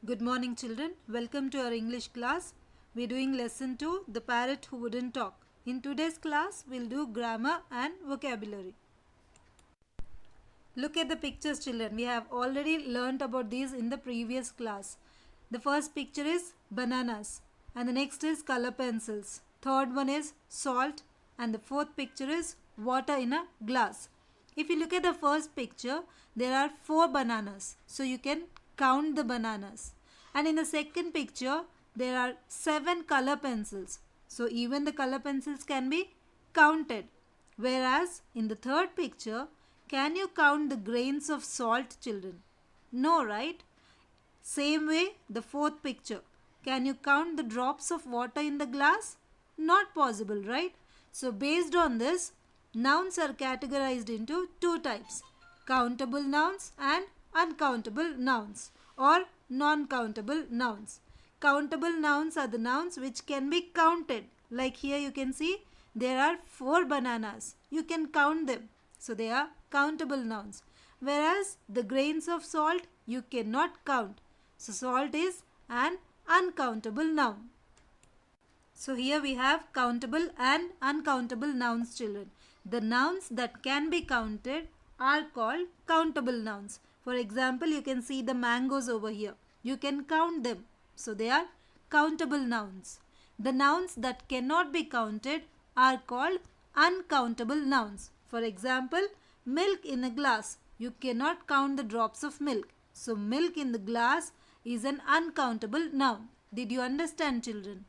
Good morning, children. Welcome to our English class. We're doing lesson 2, The Parrot Who Wouldn't Talk. In today's class, we'll do grammar and vocabulary. Look at the pictures, children. We have already learnt about these in the previous class. The first picture is bananas, and the next is color pencils. Third one is salt, and the fourth picture is water in a glass. If you look at the first picture, there are 4 bananas, so you can count the bananas. And in the second picture, there are 7 color pencils, so even the color pencils can be counted. Whereas in the third picture, can you count the grains of salt, children? No, right? Same way, the fourth picture. Can you count the drops of water in the glass? Not possible, right? So based on this, nouns are categorized into 2 types. Countable nouns and uncountable nouns or non-countable nouns. Countable nouns are the nouns which can be counted. Like here you can see there are 4 bananas. You can count them. So they are countable nouns. Whereas the grains of salt you cannot count. So salt is an uncountable noun. So here we have countable and uncountable nouns, children. The nouns that can be counted are called countable nouns. For example, you can see the mangoes over here. You can count them. So they are countable nouns. The nouns that cannot be counted are called uncountable nouns. For example, milk in a glass. You cannot count the drops of milk. So milk in the glass is an uncountable noun. Did you understand, children?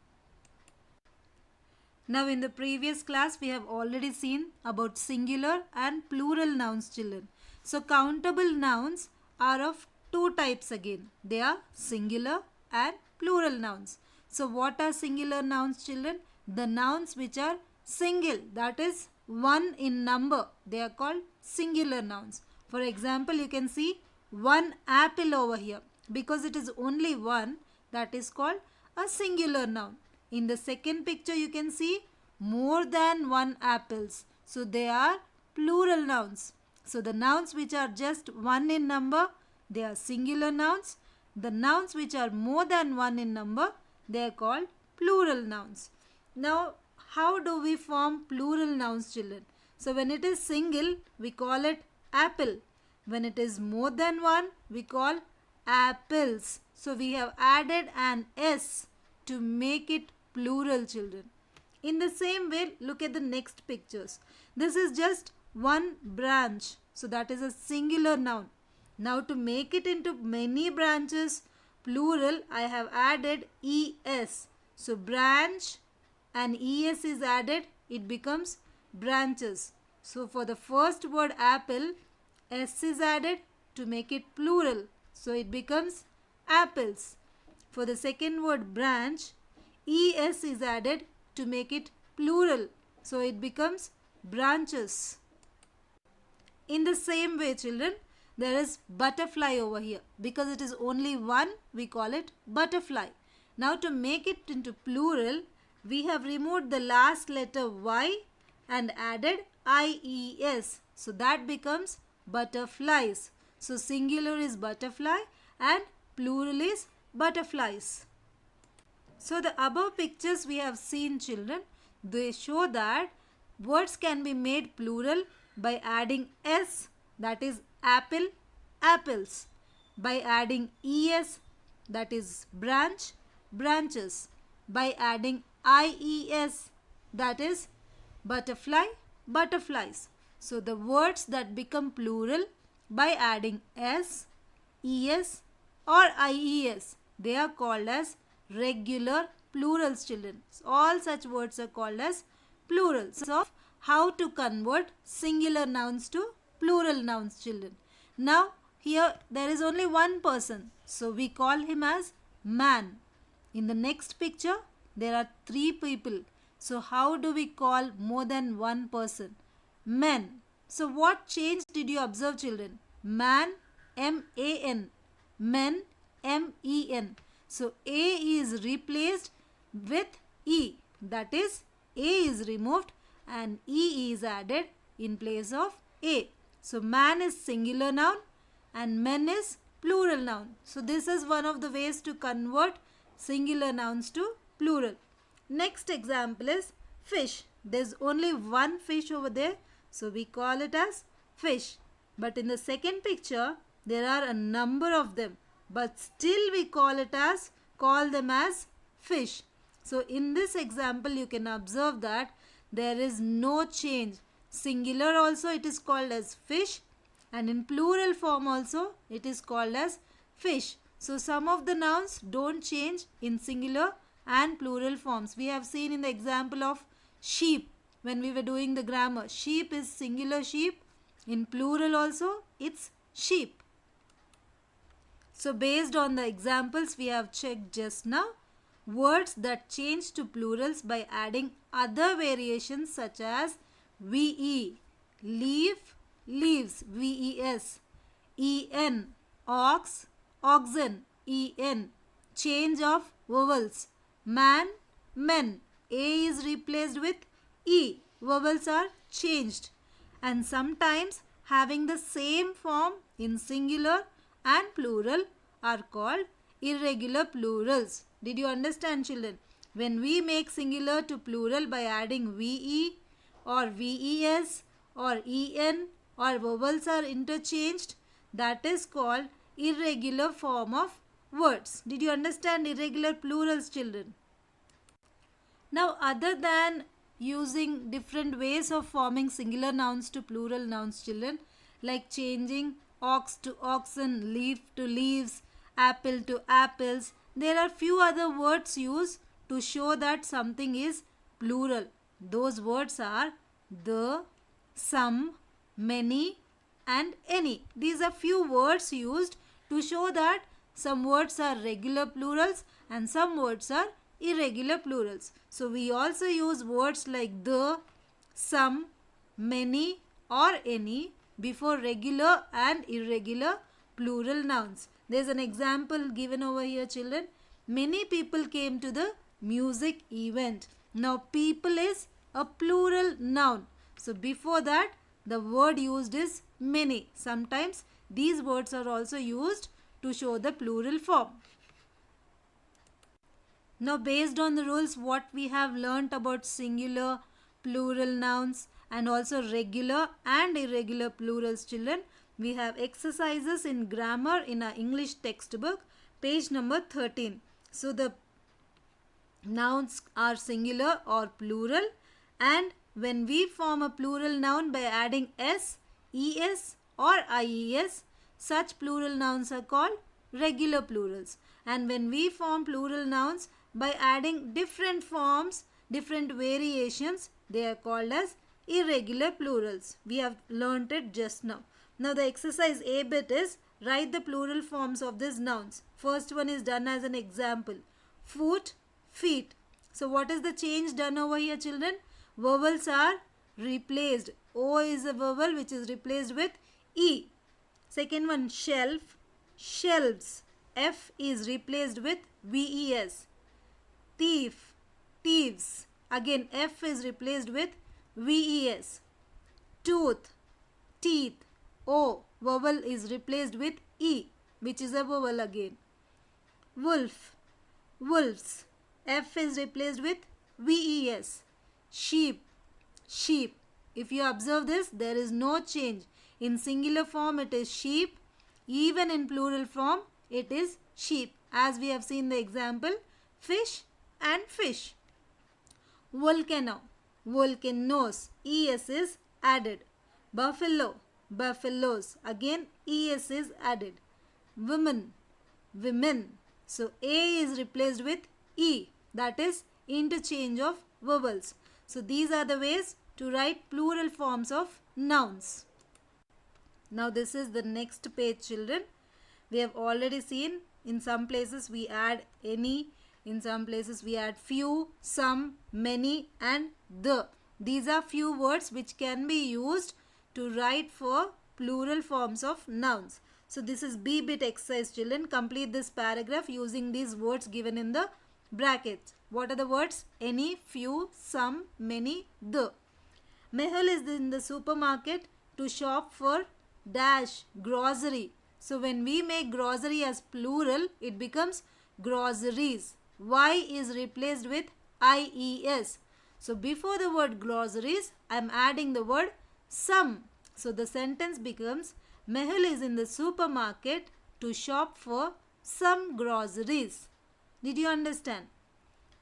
Now in the previous class we have already seen about singular and plural nouns, children. So countable nouns are of 2 types again. They are singular and plural nouns. So what are singular nouns, children? The nouns which are single, that is 1 in number. They are called singular nouns. For example, you can see 1 apple over here. Because it is only 1, that is called a singular noun. In the second picture you can see more than 1 apples. So they are plural nouns. So the nouns which are just 1 in number, they are singular nouns. The nouns which are more than 1 in number, they are called plural nouns. Now how do we form plural nouns, children? So when it is single, we call it apple. When it is more than 1, we call apples. So we have added an S to make it plural, children. In the same way, look at the next pictures. This is just 1 branch. So that is a singular noun. Now to make it into many branches, plural, I have added ES. So branch and ES is added, it becomes branches. So for the first word apple, S is added to make it plural. So it becomes apples. For the second word branch, ES is added to make it plural. So it becomes branches. In the same way, children, there is butterfly over here. Because it is only 1, we call it butterfly. Now to make it into plural, we have removed the last letter Y and added IES. So that becomes butterflies. So singular is butterfly and plural is butterflies. So the above pictures we have seen, children, they show that words can be made plural by adding S, that is apple, apples. By adding ES, that is branch, branches. By adding IES, that is butterfly, butterflies. So the words that become plural by adding S, ES or IES, they are called as regular plurals, children. All such words are called as plurals. So how to convert singular nouns to plural nouns, children. Now here there is only 1 person. So we call him as man. In the next picture there are 3 people. So how do we call more than 1 person? Men. So what change did you observe, children? Man, M-A-N. Men, M-E-N. So A is replaced with E. That is A is removed and E is added in place of A. So man is singular noun and men is plural noun. So this is one of the ways to convert singular nouns to plural. Next example is fish. There's only one fish over there, so we call it as fish. But in the second picture, there are a number of them, but still we call them as fish. So in this example, you can observe that there is no change. Singular also it is called as fish, and in plural form also it is called as fish. So some of the nouns don't change in singular and plural forms. We have seen in the example of sheep when we were doing the grammar. Sheep is singular sheep. In plural also it's sheep. So based on the examples we have checked just now, words that change to plurals by adding other variations such as ve, leaf, leaves, ves, en, ox, oxen, en, change of vowels, man, men, a is replaced with e, vowels are changed, and sometimes having the same form in singular and plural are called irregular plurals. Did you understand, children? When we make singular to plural by adding ve or ves or en or vowels are interchanged, that is called irregular form of words. Did you understand irregular plurals, children? Now, other than using different ways of forming singular nouns to plural nouns, children, like changing ox to oxen, leaf to leaves, apple to apples, there are few other words used to show that something is plural. Those words are the, some, many and any. These are few words used to show that some words are regular plurals and some words are irregular plurals. So we also use words like the, some, many or any before regular and irregular plural nouns. There is an example given over here, children. Many people came to the music event. Now people is a plural noun. So before that the word used is many. Sometimes these words are also used to show the plural form. Now based on the rules what we have learnt about singular, plural nouns and also regular and irregular plurals, children, we have exercises in grammar in our English textbook, page number 13. So the nouns are singular or plural, and when we form a plural noun by adding s, es or ies, such plural nouns are called regular plurals. And when we form plural nouns by adding different forms, different variations, they are called as irregular plurals. We have learnt it just now. Now the exercise A bit is write the plural forms of these nouns. First one is done as an example. Foot, feet. So what is the change done over here, children? Vowels are replaced. O is a vowel which is replaced with E. Second one, shelf, shelves. F is replaced with VES. Thief, thieves. Again F is replaced with VES. Tooth, teeth. O vowel is replaced with E, which is a vowel again. Wolf, wolves. F is replaced with VES. Sheep, sheep. If you observe this, there is no change. In singular form it is sheep. Even in plural form it is sheep. As we have seen the example, fish and fish. Volcano, volcanoes. ES is added. Buffalo, buffaloes. Again ES is added. Women, women. So A is replaced with E. That is interchange of vowels. So these are the ways to write plural forms of nouns. Now this is the next page, children. We have already seen in some places we add any, in some places we add few, some, many and the. These are few words which can be used to write for plural forms of nouns. So this is B bit exercise, children. Complete this paragraph using these words given in the brackets. What are the words? Any, few, some, many, the. Mehul is in the supermarket to shop for dash grocery. So when we make grocery as plural, it becomes groceries. Y is replaced with IES. So before the word groceries, I am adding the word some. So the sentence becomes, Mehul is in the supermarket to shop for some groceries. Did you understand?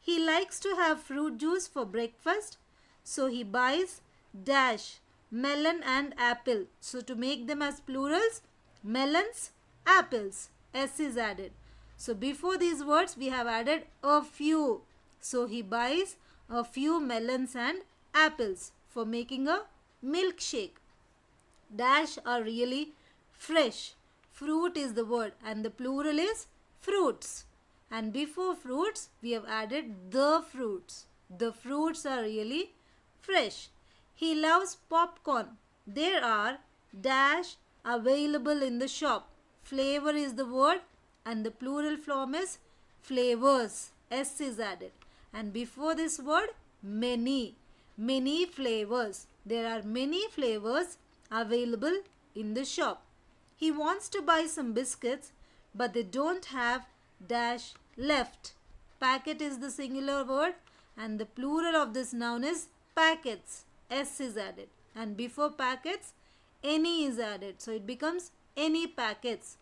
He likes to have fruit juice for breakfast, so he buys dash melon and apple. So to make them as plurals, melons, apples. S is added. So before these words we have added a few. So he buys a few melons and apples for making a milkshake. Dash are really fresh. Fruit is the word and the plural is fruits. And before fruits, we have added the fruits. The fruits are really fresh. He loves popcorn. There are dash available in the shop. Flavor is the word and the plural form is flavors. S is added. And before this word, many. Many flavors. There are many flavors available in the shop. He wants to buy some biscuits, but they don't have dash left. Packet is the singular word and the plural of this noun is packets. S is added. And before packets, any is added. So it becomes any packets.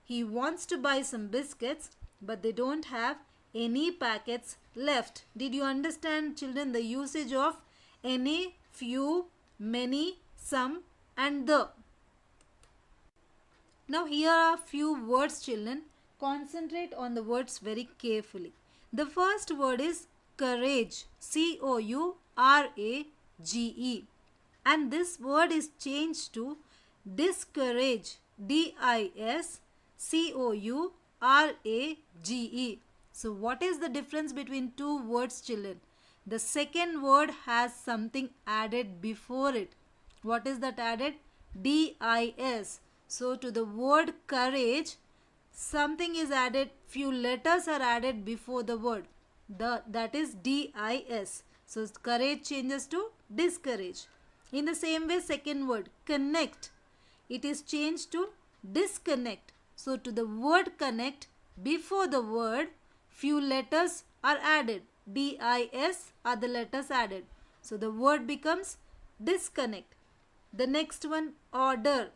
He wants to buy some biscuits, but they don't have any packets left. Did you understand, children, the usage of any, few, many, some and the? Now here are few words, children. Concentrate on the words very carefully. The first word is courage. Courage. And this word is changed to discourage. Discourage. So what is the difference between two words, children? The second word has something added before it. What is that added? Dis. So to the word courage, something is added, few letters are added before the word. That is dis. So courage changes to discourage. In the same way, second word connect, it is changed to disconnect. So to the word connect, before the word, few letters are added. Dis are the letters added. So the word becomes disconnect. The next one, order,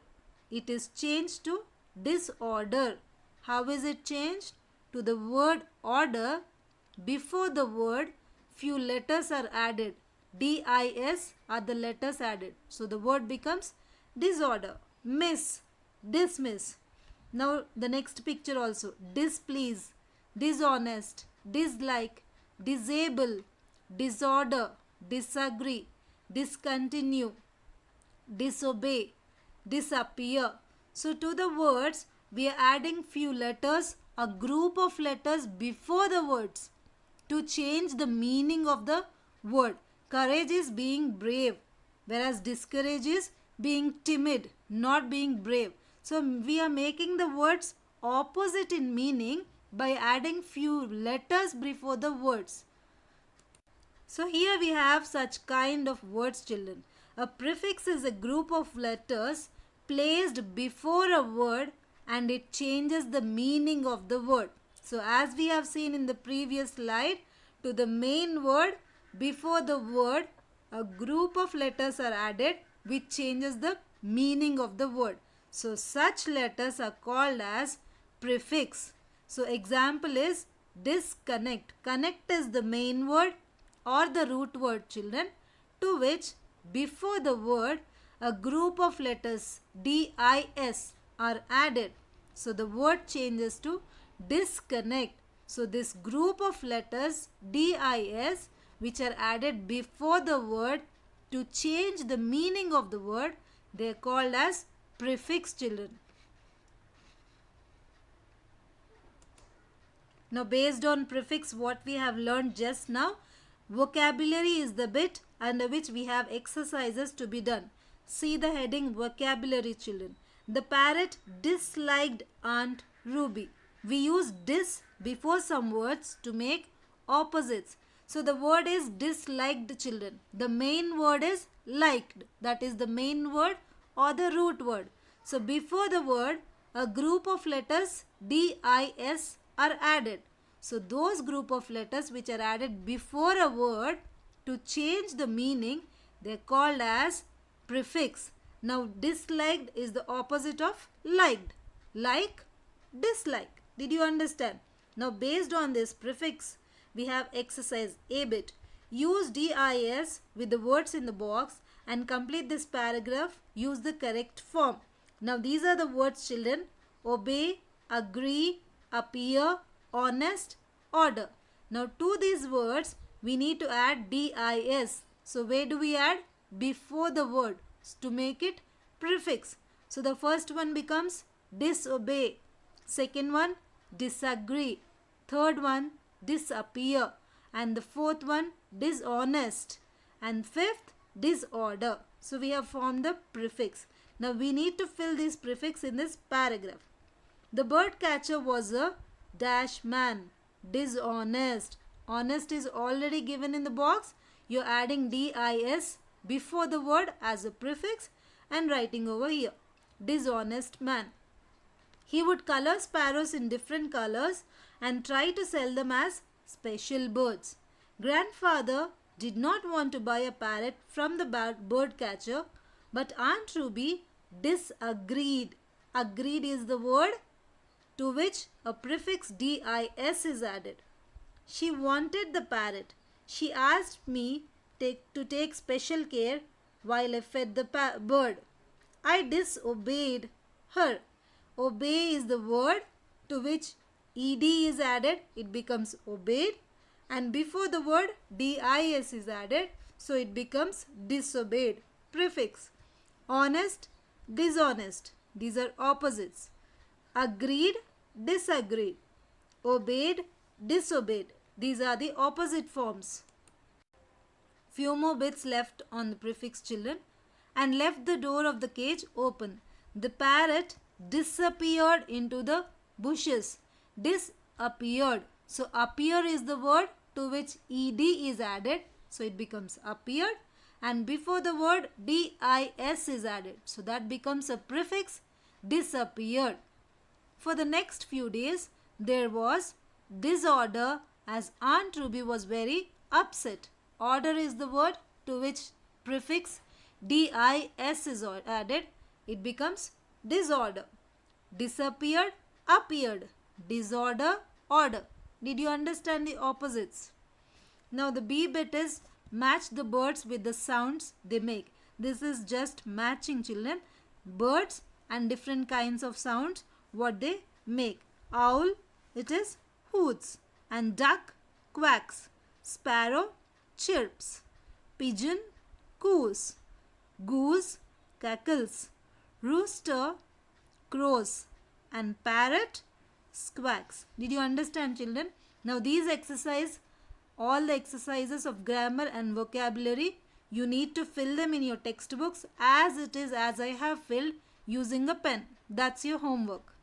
it is changed to disorder. How is it changed? To the word order, before the word, few letters are added. Dis are the letters added. So the word becomes disorder. Miss, dismiss. Now the next picture also. Displease, dishonest, dislike, disable, disorder, disagree, discontinue, disobey, disappear. So to the words, we are adding few letters, a group of letters before the words to change the meaning of the word. Courage is being brave, whereas discourage is being timid, not being brave. So we are making the words opposite in meaning by adding few letters before the words. So here we have such kind of words, children. A prefix is a group of letters placed before a word and it changes the meaning of the word. So as we have seen in the previous slide, to the main word, before the word, a group of letters are added which changes the meaning of the word. So such letters are called as prefix. So example is disconnect. Connect is the main word or the root word, children, to which before the word a group of letters dis are added. So the word changes to disconnect. So this group of letters dis which are added before the word to change the meaning of the word, they are called as prefix, children. Now based on prefix, what we have learned just now, vocabulary is the bit under which we have exercises to be done. See the heading vocabulary, children. The parrot disliked Aunt Ruby. We use dis before some words to make opposites. So the word is disliked, children. The main word is liked. That is the main word or the root word. So before the word, a group of letters DIS are added. So those group of letters which are added before a word to change the meaning, they are called as prefix. Now disliked is the opposite of liked. Like, dislike. Did you understand? Now based on this prefix, we have exercise A bit. Use DIS with the words in the box and complete this paragraph. Use the correct form. Now these are the words, children. Obey, agree, appear, honest, order. Now to these words we need to add DIS. So where do we add? Before the word to make it prefix. So the first one becomes disobey. Second one, disagree. Third one, disappear. And the fourth one, dishonest. And fifth, disorder. So we have formed the prefix. Now we need to fill this prefix in this paragraph. The bird catcher was a dash man. Dishonest. Honest is already given in the box. You're adding DIS before the word as a prefix and writing over here. Dishonest man. He would color sparrows in different colors and try to sell them as special birds. Grandfather did not want to buy a parrot from the bird catcher, but Aunt Ruby disagreed. Agreed is the word to which a prefix DIS is added. She wanted the parrot. She asked me to take special care while I fed the bird. I disobeyed her. Obey is the word to which ED is added. It becomes obeyed. And before the word DIS is added. So it becomes disobeyed. Prefix. Honest, dishonest. These are opposites. Agreed, disagreed. Obeyed, disobeyed. These are the opposite forms. Few more bits left on the prefix, children. And left the door of the cage open. The parrot disappeared into the bushes. Disappeared. So appear is the word to which ED is added. So it becomes appeared. And before the word DIS is added. So that becomes a prefix, disappeared. For the next few days, there was disorder as Aunt Ruby was very upset. Order is the word to which prefix DIS is added. It becomes disorder. Disappeared, appeared. Disorder, order. Did you understand the opposites? Now the B bit is match the birds with the sounds they make. This is just matching, children. Birds and different kinds of sounds, what they make. Owl, it is hoots. And duck, quacks. Sparrow, chirps. Pigeon, coos. Goose, cackles. Rooster, crows. And parrot, squawks. Did you understand, children? Now these all the exercises of grammar and vocabulary, you need to fill them in your textbooks as it is as I have filled using a pen. That's your homework.